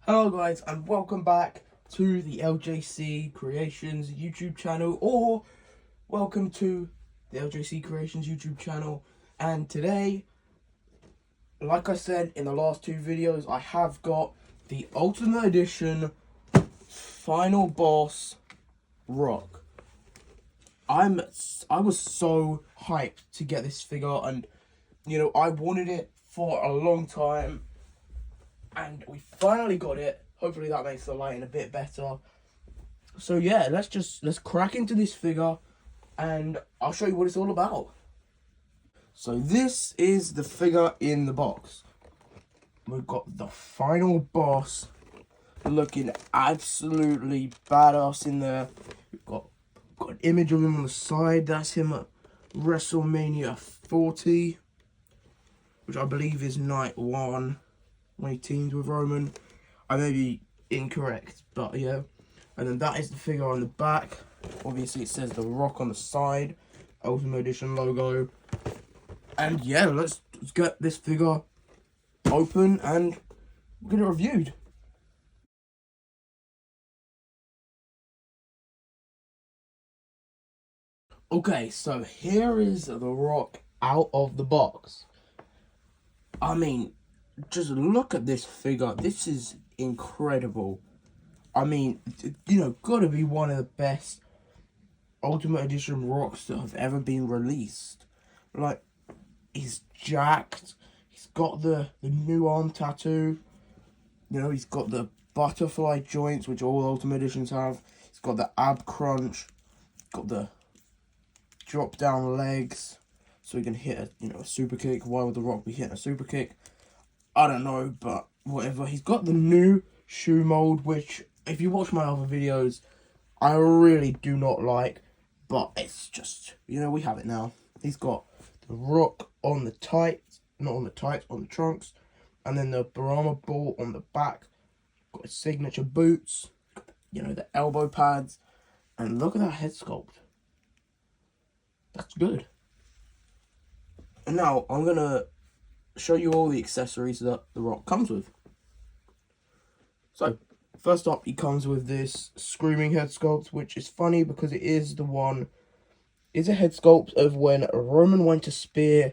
Hello guys and welcome back to the LJC Creations YouTube channel, or welcome to the LJC Creations YouTube channel. And today, like I said in the last two videos, I have got the Ultimate Edition Final Boss Rock. I was so hyped to get this figure, and I wanted it for a long time. And we finally got it. Hopefully that makes the lighting a bit better. So yeah, let's crack into this figure and I'll show you what it's all about. So this is the figure in the box. We've got the final boss looking absolutely badass in there. We've got an image of him on the side. That's him at WrestleMania 40, which I believe is night 1. When he teamed with Roman. I may be incorrect, but yeah. And then that is the figure on the back. Obviously it says The Rock on the side, Ultimate Edition logo. And yeah, let's get this figure open and get it reviewed. Okay, so here is The Rock out of the box. I mean, just look at this figure. This is incredible. I mean, gotta be one of the best Ultimate Edition Rocks that have ever been released. Like, he's jacked. He's got the new arm tattoo. He's got the butterfly joints, which all Ultimate Editions have. He's got the ab crunch. Got the drop down legs, so he can hit a super kick. Why would The Rock be hitting a super kick? I don't know, but whatever. He's got the new shoe mold, which, if you watch my other videos, I really do not like. But it's just, we have it now. He's got the Rock on the tights, not on the tights, on the trunks. And then the Brahma ball on the back. Got his signature boots, the elbow pads. And look at that head sculpt. That's good. And now, I'm going to show you all the accessories that The Rock comes with. So, first up, he comes with this screaming head sculpt, which is funny because it is a head sculpt of when Roman went to spear,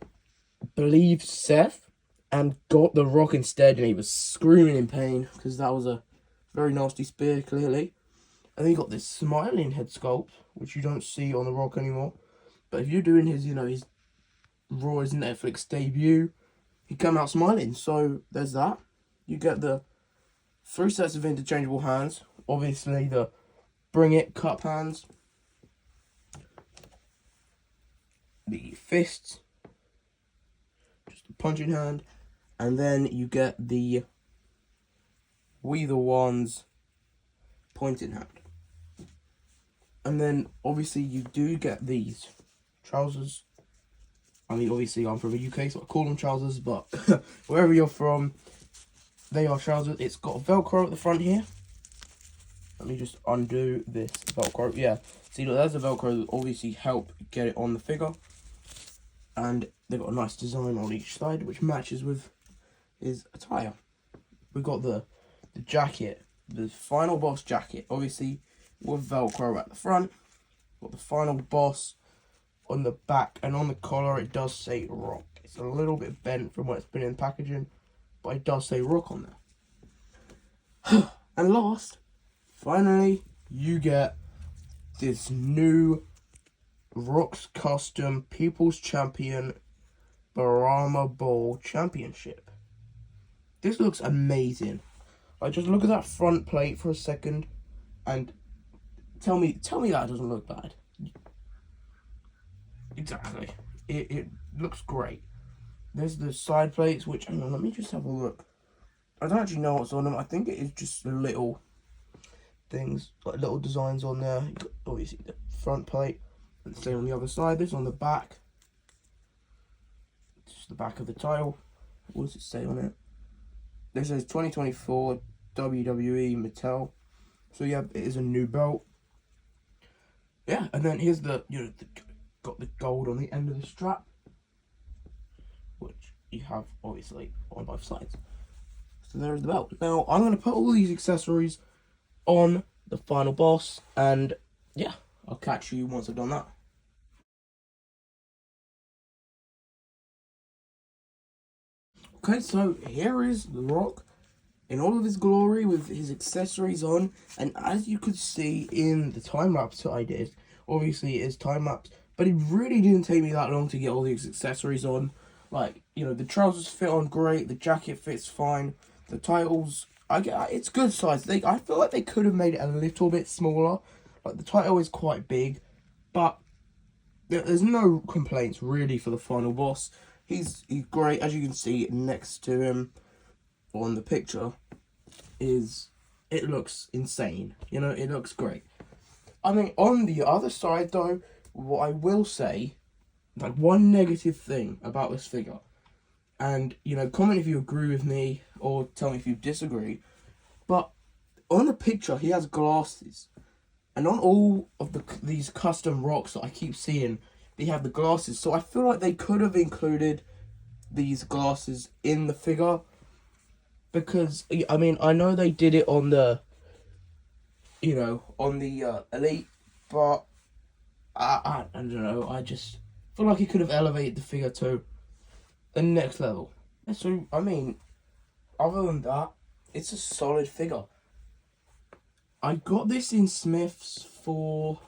I believe, Seth, and got The Rock instead, and he was screaming in pain because that was a very nasty spear, clearly. And then you got this smiling head sculpt, which you don't see on The Rock anymore. But if you're doing his, his Raw's Netflix debut, he come out smiling. So there's that. You get the 3 sets of interchangeable hands. Obviously the Bring It cup hands, the fists, just a punching hand, and then you get the We the Ones pointing hand. And then obviously you do get these trousers. I mean, obviously I'm from the UK, so I call them trousers, but wherever you're from, they are trousers. It's got Velcro at the front here. Let me just undo this Velcro. Yeah, see, look, there's the Velcro that obviously help get it on the figure. And they've got a nice design on each side, which matches with his attire. We've got the jacket, the Final Boss jacket, obviously with Velcro at the front. Got the Final Boss on the back, and on the collar it does say Rock. It's a little bit bent from where it's been in packaging, but it does say Rock on there. And last, finally, you get this new Rock's Custom People's Champion Brahma Ball Championship. This looks amazing. Like, just look at that front plate for a second and tell me that doesn't look bad. Exactly. It looks great. There's the side plates, which, hang on, let me just have a look. I don't actually know what's on them. I think it is just little things, like little designs on there. You've got obviously the front plate, and the same on the other side. This on the back. Just the back of the title. What does it say on it? This says 2024 WWE Mattel. So yeah, it is a new belt. Yeah, and then here's the, got the gold on the end of the strap, which you have obviously on both sides. So there's the belt. Now I'm going to put all these accessories on the final boss, and yeah, I'll catch you once I've done that. Okay, so here is The Rock in all of his glory with his accessories on, and as you could see in the time lapse that I did, obviously it is time lapse, but it really didn't take me that long to get all these accessories on. Like, you know, the trousers fit on great, the jacket fits fine, the titles, it's good size. I feel like they could have made it a little bit smaller. Like, the title is quite big, but there's no complaints really for the final boss. He's great, as you can see next to him on the picture. It looks insane. You know, it looks great. I mean, on the other side though, what I will say, like, one negative thing about this figure, and you know, comment if you agree with me or tell me if you disagree, but on the picture he has glasses, and on all of these custom rocks that I keep seeing, they have the glasses. So I feel like they could have included these glasses in the figure, because I mean, I know they did it on the, you know, on the Elite, but I don't know, I just feel like it could have elevated the figure to the next level. So I mean, other than that, it's a solid figure. I got this in Smith's for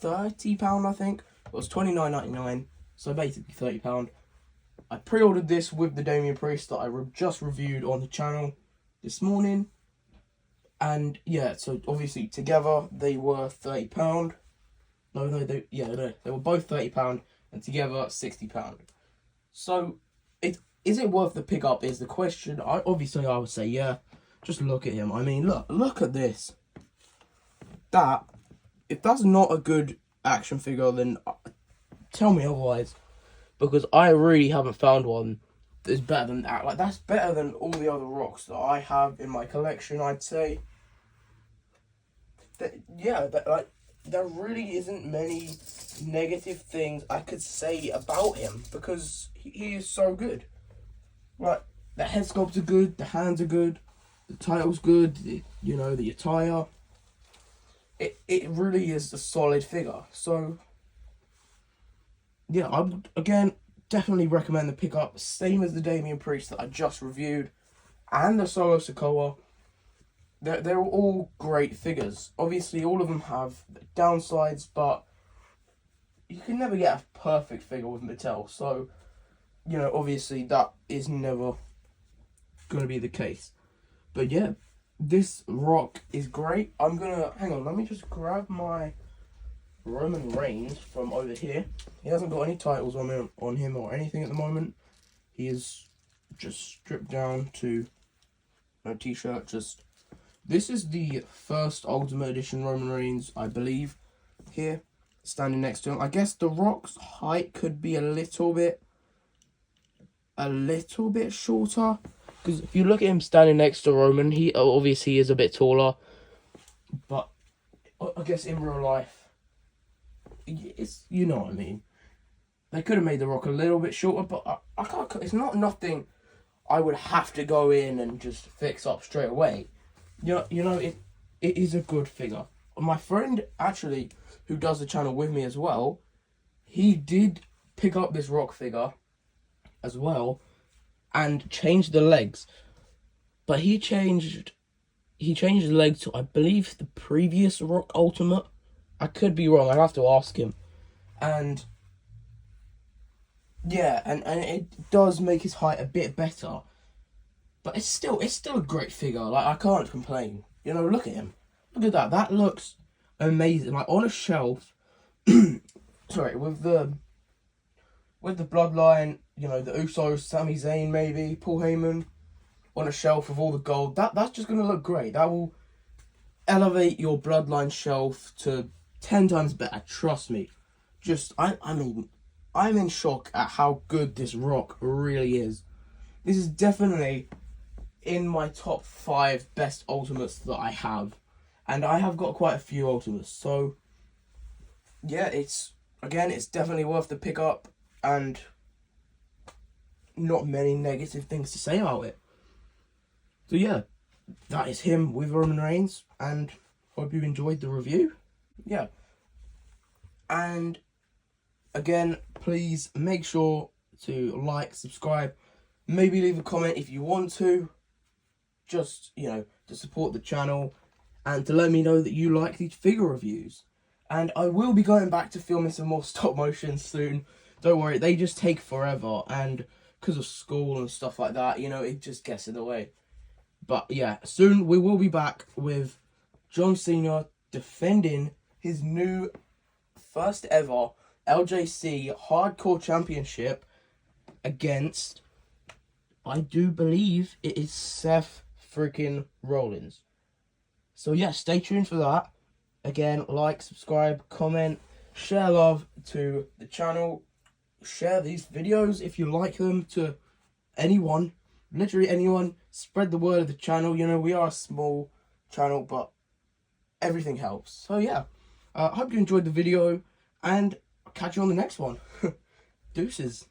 £30, I think. It was $29.99, so basically £30. I pre-ordered this with the Damian Priest that I just reviewed on the channel this morning. And yeah, so obviously together they were £30. No, they were both £30, and together £60. So, is it worth the pickup is the question. I would say yeah. Just look at him. I mean, look at this. If that's not a good action figure, then tell me otherwise, because I really haven't found one that's better than that. Like, that's better than all the other rocks that I have in my collection, I'd say. Like, there really isn't many negative things I could say about him, because he is so good. Like, the head sculpts are good, the hands are good, the title's good, the attire. It really is a solid figure. So yeah, I would again definitely recommend the pickup. Same as the Damian Priest that I just reviewed, and the Solo Sikoa. They're all great figures. Obviously, all of them have downsides, but you can never get a perfect figure with Mattel. So, you know, obviously that is never going to be the case. But yeah, this rock is great. Hang on, let me just grab my Roman Reigns from over here. He hasn't got any titles on him or anything at the moment. He is just stripped down to no t-shirt. This is the first Ultimate Edition Roman Reigns, I believe, here, standing next to him. I guess the Rock's height could be a little bit shorter, because if you look at him standing next to Roman, he obviously is a bit taller, but I guess in real life, it's, you know what I mean. They could have made the Rock a little bit shorter, but I can't. It's not nothing I would have to go in and just fix up straight away. You know, it is a good figure. My friend, actually, who does the channel with me as well, he did pick up this Rock figure as well and changed the legs. But he changed the legs to, I believe, the previous Rock Ultimate. I could be wrong, I'd have to ask him. And yeah, and it does make his height a bit better. But it's still a great figure. Like, I can't complain. You know, look at him. Look at that. That looks amazing. Like, on a shelf. Sorry, with the bloodline, you know, the Usos, Sami Zayn maybe, Paul Heyman, on a shelf with all the gold. That's just gonna look great. That will elevate your bloodline shelf to 10 times better. Trust me. I mean, I'm in shock at how good this Rock really is. This is definitely in my top 5 best Ultimates that I have. And I have got quite a few Ultimates. So, yeah, it's definitely worth the pickup. And not many negative things to say about it. So yeah, that is him with Roman Reigns, and hope you enjoyed the review. Yeah. And again, please make sure to like, subscribe, maybe leave a comment if you want to. Just, to support the channel and to let me know that you like these figure reviews. And I will be going back to filming some more stop motion soon. Don't worry, they just take forever, and because of school and stuff like that, it just gets in the way. But yeah, soon we will be back with John Cena defending his new first ever LJC Hardcore Championship against, I do believe it is Seth freaking Rollins. So yeah, stay tuned for that. Again, like, subscribe, comment, share love to the channel. Share these videos if you like them to anyone, literally anyone. Spread the word of the channel. We are a small channel, but everything helps. So yeah, I hope you enjoyed the video, and I'll catch you on the next one. Deuces.